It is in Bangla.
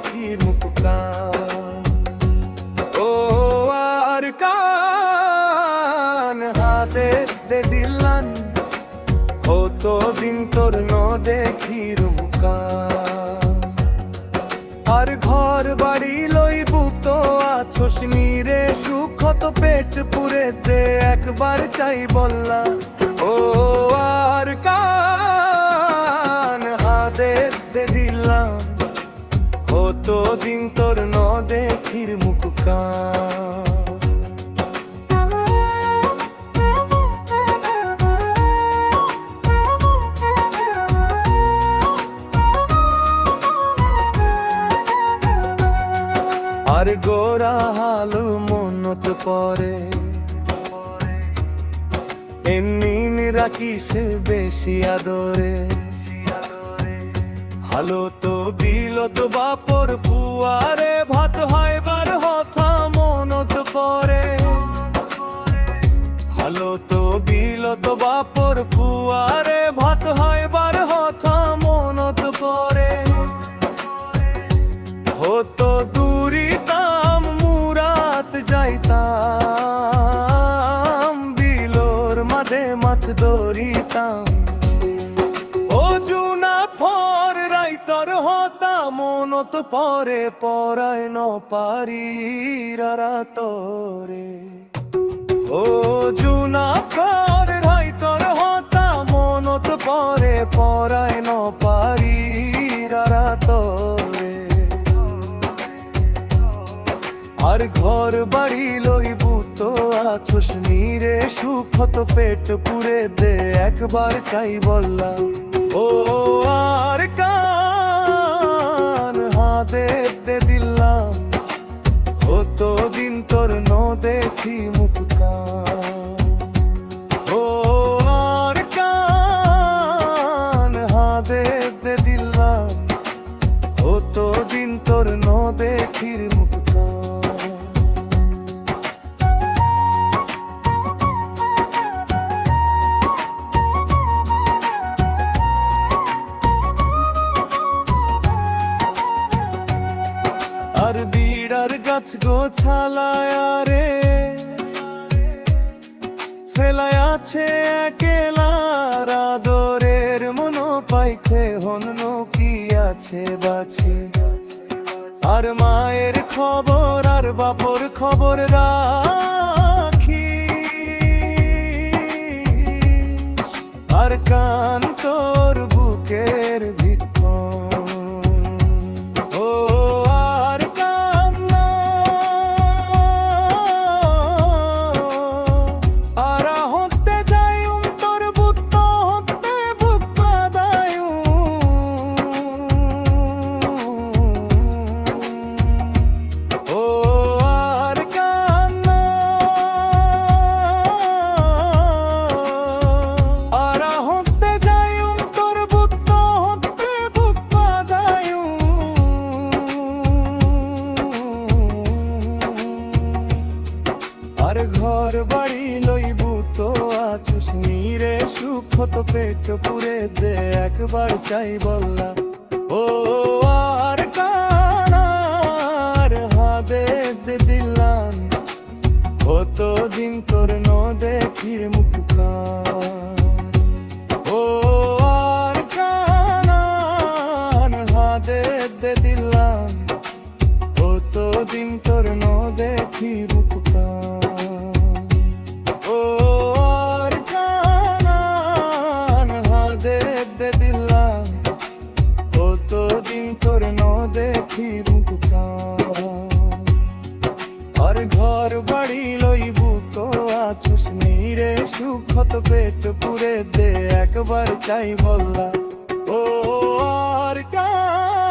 দেখি মুখ কান। ও আর কান হাতে দে দিলান, হতো দিন তোর ন দেখি রুমকান। আর ঘর বাড়ি লইবু তো আছোস নিরে, সুখ তো পেট পুরে দে একবার চাই বললা। ও আর কান হাতে দে দিলাম, হতো দিন তোর ন দেখির মুখ কান। আর গোরা হালু মনত পরে, এমনি রাখিস বেশি আদরে। হালো তো বিলত বাপর পুয়ারে, ভাত হয়বার হথা মনত পরে। হালো তো বিলত বাপর পুয়ারে, ভাত হয়বার হথা মনত পরে। হতো দূরিতাম মুরাত যাইতাম, বিলোর মাঝে মাছ ধরিতাম। ও জুনা ফর রাইতর হতা মনত পরে, পরায় ন পারি রাতরে। ও জুনা ফর রাইতর হতা মনত পরে, পরায় ন পারি রাতরে। আর ঘর বাড়ি লইবু তো আছোস নিরে, সুখ তো পেট পুরে দে একবার চাই বললা। ও আর কান হাতে দে দিলাম, হতো দিন তোর ন দেখি মুখ কান। ও আর কান হাতে দে দিলাম, হতো দিন তোর ন দেখির মুখ কান। আর বিড়ার গাছ গোছালায় রে, ফেলায় আছে একেলার আদরের মনো পাইতে হন্য কি আছে বাছি। আর মায়ের খবর আর বাপর খবর রাখি, আর কান তোর বুকের ভিতর। আর ঘর বাড়ি লইবু তো আছোস নিরে, সুখ তো পেট পুরে দে একবার চাই বললা। ও আর কান আর হাতে দে দিলাম, হতো দিন তোর ন দেখির মুখ কান। ও আর কান আর হাতে দে দিলাম, হতো দিন তোর ন দেখি মুখ কান। আর ঘর বাড়ি লইবু তো আছোস নিরে, সুখ তো পেট পুরে দে একবার চাই বললা। ও আর কান।